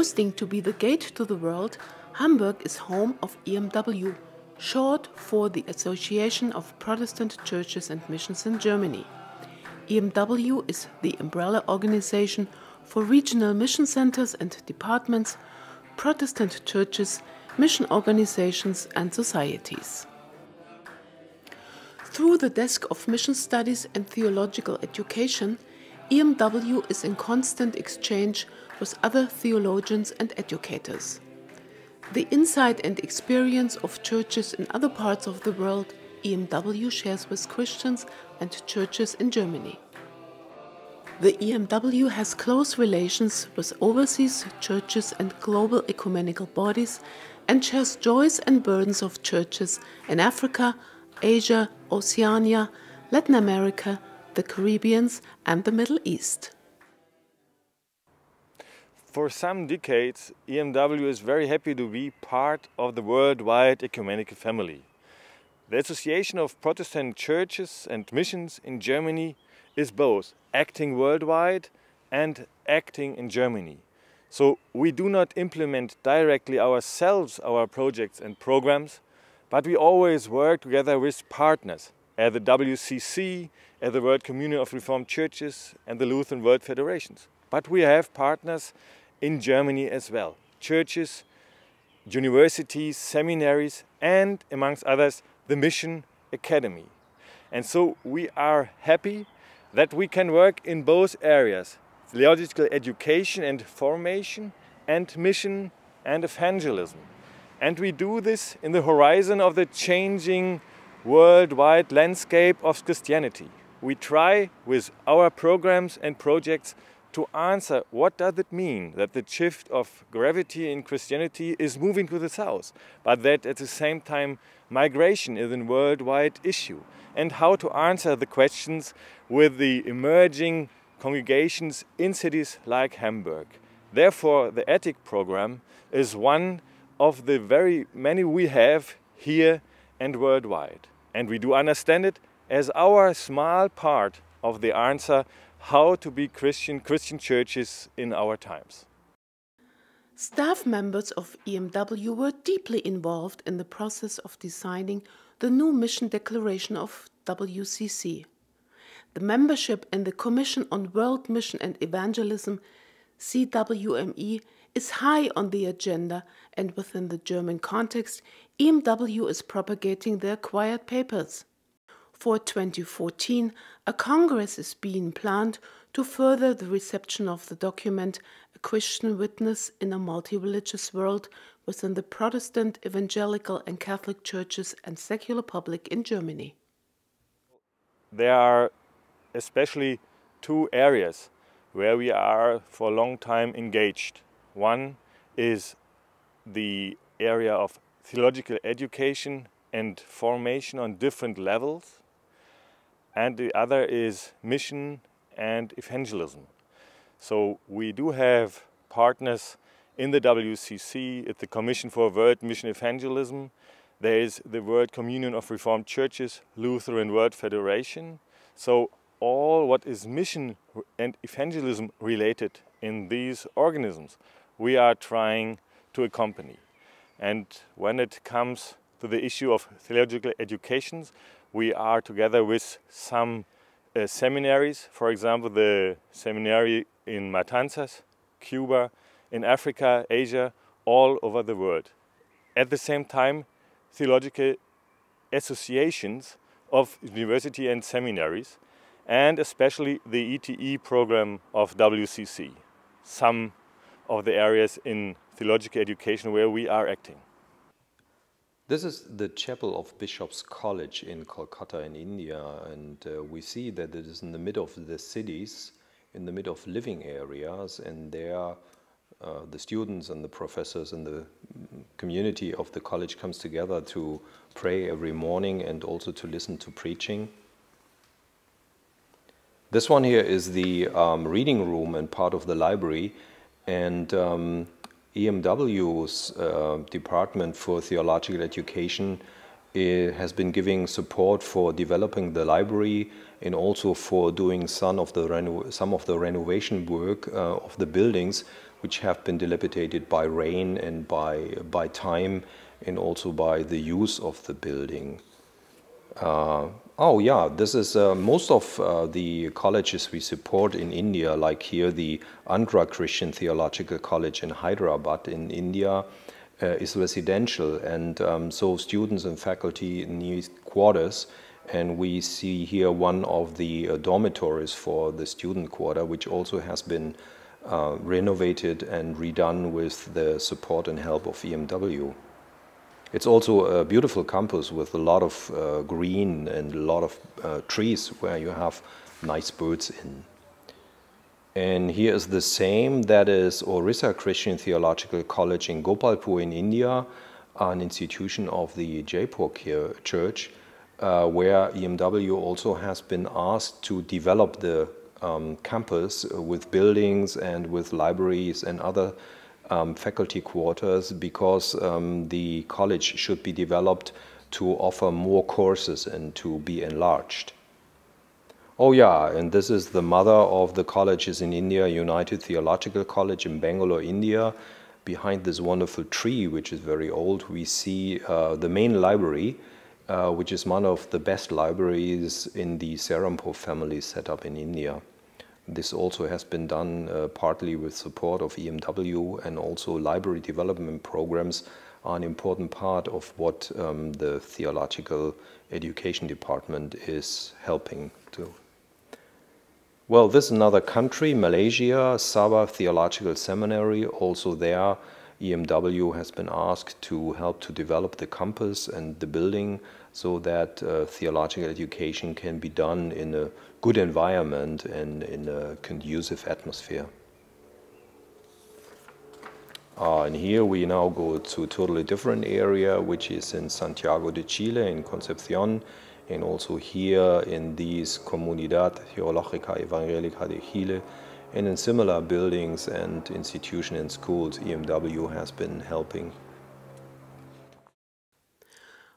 Boasting to be the gate to the world, Hamburg is home of EMW, short for the Association of Protestant Churches and Missions in Germany. EMW is the umbrella organization for regional mission centers and departments, Protestant churches, mission organizations and societies. Through the Desk of Mission Studies and Theological Education, EMW is in constant exchange with other theologians and educators. The insight and experience of churches in other parts of the world, EMW shares with Christians and churches in Germany. The EMW has close relations with overseas churches and global ecumenical bodies and shares joys and burdens of churches in Africa, Asia, Oceania, Latin America, the Caribbean and the Middle East. For some decades, EMW is very happy to be part of the worldwide ecumenical family. The Association of Protestant Churches and Missions in Germany is both acting worldwide and acting in Germany. So we do not implement directly ourselves our projects and programs, but we always work together with partners at the WCC, at the World Communion of Reformed Churches and the Lutheran World Federations. But we have partners in Germany as well. Churches, universities, seminaries and, amongst others, the Mission Academy. And so we are happy that we can work in both areas, theological education and formation, and mission and evangelism. And we do this in the horizon of the changing worldwide landscape of Christianity. We try with our programs and projects to answer what does it mean that the shift of gravity in Christianity is moving to the south, but that at the same time migration is a worldwide issue, and how to answer the questions with the emerging congregations in cities like Hamburg. Therefore, the ethic program is one of the very many we have here and worldwide. And we do understand it as our small part of the answer how to be Christian churches in our times. Staff members of EMW were deeply involved in the process of designing the new mission declaration of WCC. The membership in the Commission on World Mission and Evangelism, CWME, is high on the agenda, and within the German context, EMW is propagating the acquired papers. For 2014, a congress is being planned to further the reception of the document A Christian Witness in a Multi-Religious World within the Protestant, Evangelical and Catholic churches and secular public in Germany. There are especially two areas where we are for a long time engaged. One is the area of theological education and formation on different levels, and the other is mission and evangelism. So we do have partners in the WCC, at the Commission for World Mission Evangelism. There is the World Communion of Reformed Churches, Lutheran World Federation. So all what is mission and evangelism related in these organisms, we are trying to accompany. And when it comes to the issue of theological educations, we are together with some seminaries, for example, the seminary in Matanzas, Cuba, in Africa, Asia, all over the world. At the same time, theological associations of university and seminaries, and especially the ETE program of WCC, some of the areas in theological education where we are acting. This is the chapel of Bishop's College in Kolkata in India, and we see that it is in the middle of the cities, in the middle of living areas, and there the students and the professors and the community of the college comes together to pray every morning and also to listen to preaching. This one here is the reading room and part of the library, and EMW's Department for Theological Education has been giving support for developing the library and also for doing some of the renovation work of the buildings, which have been dilapidated by rain and by time, and also by the use of the building. Oh yeah, this is most of the colleges we support in India, like here the Andhra Christian Theological College in Hyderabad in India is residential, and so students and faculty need quarters, and we see here one of the dormitories for the student quarter, which also has been renovated and redone with the support and help of EMW. It's also a beautiful campus with a lot of green and a lot of trees where you have nice birds in. And here is the same, that is Orissa Christian Theological College in Gopalpur in India, an institution of the Jaipur Church, where EMW also has been asked to develop the campus with buildings and with libraries and other faculty quarters, because the college should be developed to offer more courses and to be enlarged. Oh yeah, and this is the mother of the colleges in India, United Theological College in Bangalore, India. Behind this wonderful tree, which is very old, we see the main library, which is one of the best libraries in the Serampore family setup in India. This also has been done partly with support of EMW, and also library development programs are an important part of what the Theological Education Department is helping to. Well, this is another country, Malaysia, Sabah Theological Seminary. Also there, EMW has been asked to help to develop the campus and the building so that theological education can be done in a good environment and in a conducive atmosphere. And here we now go to a totally different area, which is in Santiago de Chile, in Concepcion, and also here in these Comunidad Teológica Evangélica de Chile, and in similar buildings and institutions and schools EMW has been helping.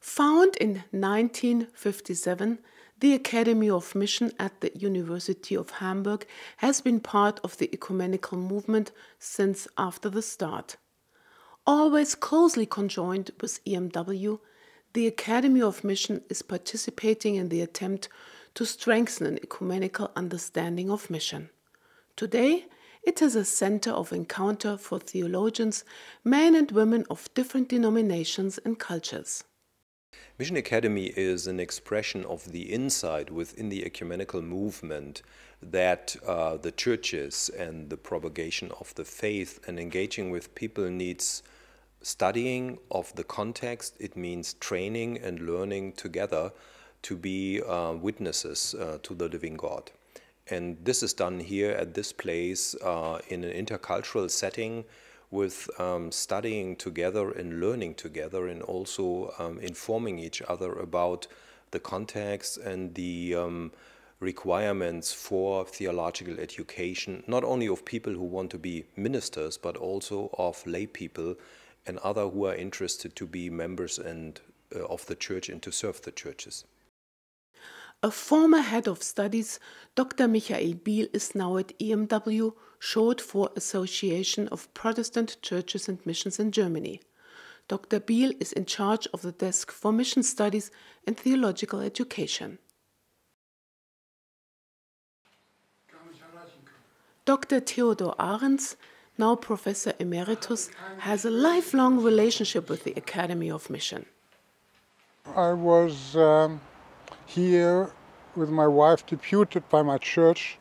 Founded in 1957, the Academy of Mission at the University of Hamburg has been part of the ecumenical movement since after the start. Always closely conjoined with EMW, the Academy of Mission is participating in the attempt to strengthen an ecumenical understanding of mission. Today, it is a center of encounter for theologians, men and women of different denominations and cultures. Mission Academy is an expression of the insight within the ecumenical movement that the churches and the propagation of the faith and engaging with people needs studying of the context. It means training and learning together to be witnesses to the living God. And this is done here at this place in an intercultural setting with studying together and learning together, and also informing each other about the context and the requirements for theological education, not only of people who want to be ministers, but also of lay people and other who are interested to be members and of the church and to serve the churches. A former head of studies, Dr. Michael Biel is now at EMW, short for Association of Protestant Churches and Missions in Germany. Dr. Biel is in charge of the desk for mission studies and theological education. Dr. Theodor Ahrens, now Professor Emeritus, has a lifelong relationship with the Academy of Mission. I was here with my wife, deputed by my church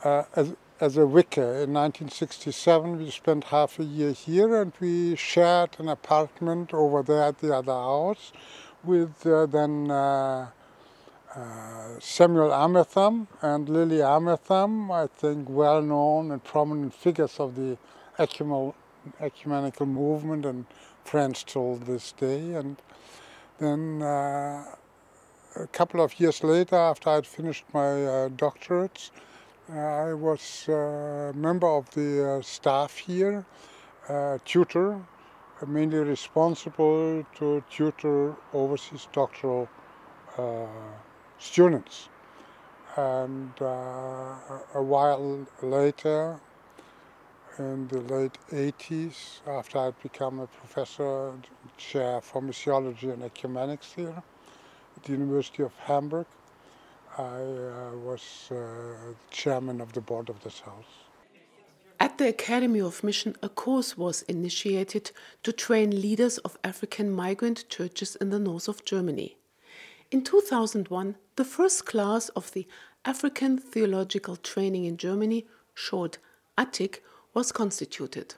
as a vicar. In 1967 we spent half a year here, and we shared an apartment over there at the other house with then Samuel Amertham and Lily Amertham, I think well-known and prominent figures of the ecumenical movement and friends till this day. And then a couple of years later, after I'd finished my doctorate, I was a member of the staff here, tutor, mainly responsible to tutor overseas doctoral students. And a while later, in the late 80s, after I'd become a professor chair for missiology and ecumenics here at the University of Hamburg. I was chairman of the board of this house. At the Academy of Mission, a course was initiated to train leaders of African migrant churches in the north of Germany. In 2001, the first class of the African Theological Training in Germany, short ATTIC, was constituted.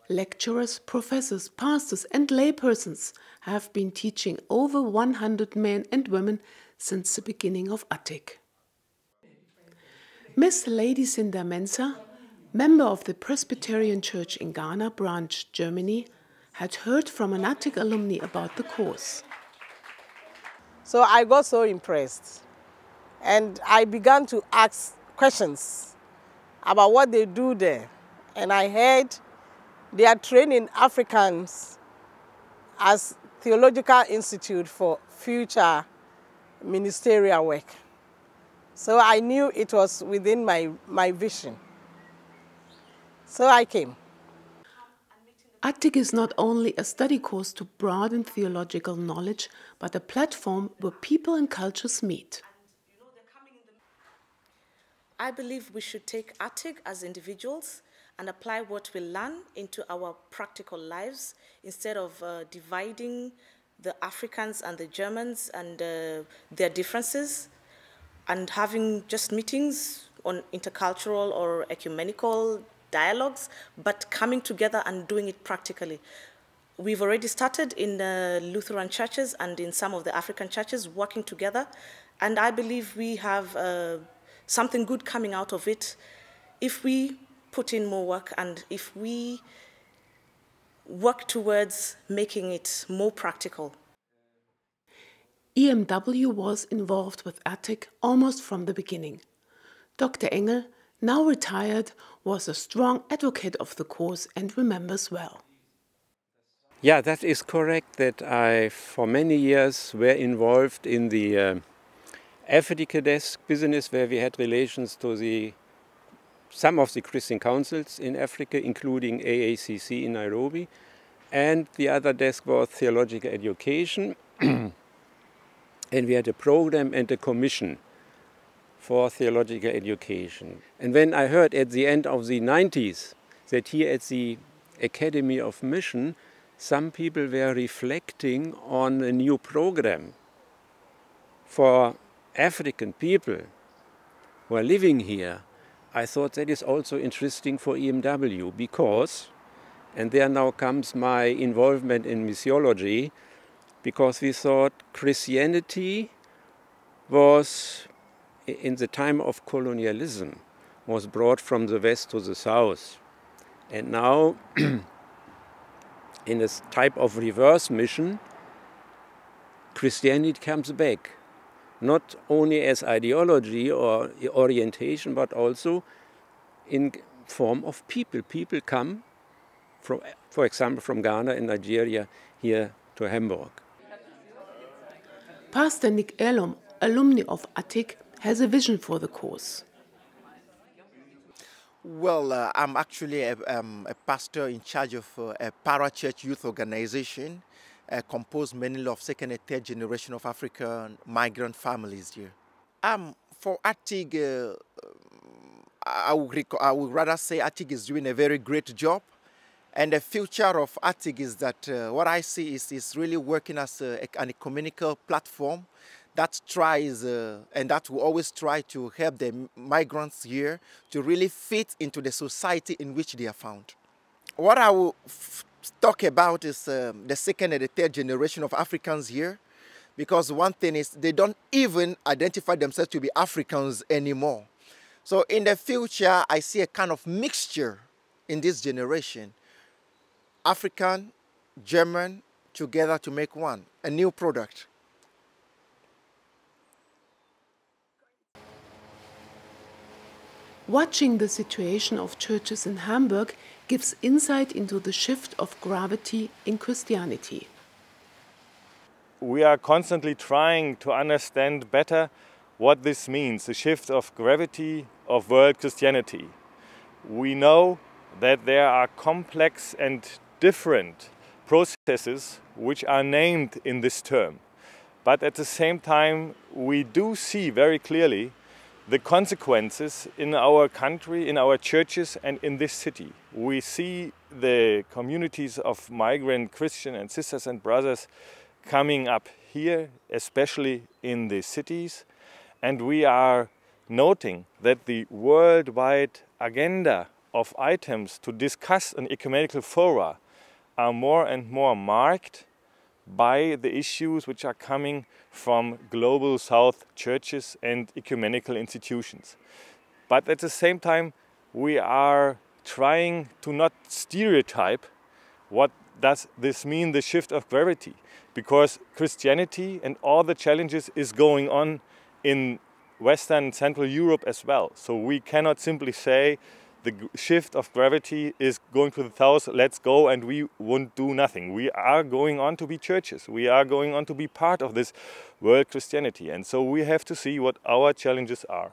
Lecturers, professors, pastors and laypersons have been teaching over 100 men and women since the beginning of ATTIC. Miss Lady Cinda Mensah, member of the Presbyterian Church in Ghana, branch Germany, had heard from an ATTIC alumni about the course. So I got so impressed, and I began to ask questions about what they do there. And I heard they are training Africans as Theological Institute for future ministerial work. So I knew it was within my vision. So I came. ATTIC is not only a study course to broaden theological knowledge, but a platform where people and cultures meet. I believe we should take ATTIC as individuals and apply what we learn into our practical lives instead of dividing the Africans and the Germans and their differences, and having just meetings on intercultural or ecumenical dialogues, but coming together and doing it practically. We've already started in the Lutheran churches and in some of the African churches working together, and I believe we have something good coming out of it if we put in more work and if we work towards making it more practical. EMW was involved with ATTIC almost from the beginning. Dr. Engel, now retired, was a strong advocate of the course and remembers well. Yeah, that is correct, that I for many years were involved in the Africa desk business, where we had relations to some of the Christian councils in Africa, including AACC in Nairobi, and the other desk was theological education. And we had a program and a commission for theological education. And when I heard at the end of the 90s that here at the Academy of Mission, some people were reflecting on a new program for African people who are living here, I thought that is also interesting for EMW because, and there now comes my involvement in missiology, because we thought Christianity was, in the time of colonialism, was brought from the west to the south. And now, in this type of reverse mission, Christianity comes back, not only as ideology or orientation, but also in form of people. People come, for example, from Ghana and Nigeria here to Hamburg. Pastor Nick Elom, alumni of ATTIC, has a vision for the course. Well, I'm actually a pastor in charge of a parachurch youth organization composed mainly of second and third generation of African migrant families here. For ATTIC, I would rather say ATTIC is doing a very great job. And the future of ATTIC is that what I see is really working as an ecumenical platform that tries and that will always try to help the migrants here to really fit into the society in which they are found. What I will talk about is the second and the third generation of Africans here, because one thing is they don't even identify themselves to be Africans anymore. So in the future, I see a kind of mixture in this generation. African, German, together to make one, a new product. Watching the situation of churches in Hamburg gives insight into the shift of gravity in Christianity. We are constantly trying to understand better what this means, the shift of gravity of world Christianity. We know that there are complex and different processes which are named in this term. But at the same time, we do see very clearly the consequences in our country, in our churches, and in this city. We see the communities of migrant Christian and sisters and brothers coming up here, especially in the cities, and we are noting that the worldwide agenda of items to discuss an ecumenical fora are more and more marked by the issues which are coming from global South churches and ecumenical institutions. But at the same time, we are trying to not stereotype what does this mean, the shift of gravity, because Christianity and all the challenges is going on in Western and Central Europe as well. So we cannot simply say the shift of gravity is going to the south, let's go, and we won't do nothing. We are going on to be churches. We are going on to be part of this world Christianity. And so we have to see what our challenges are.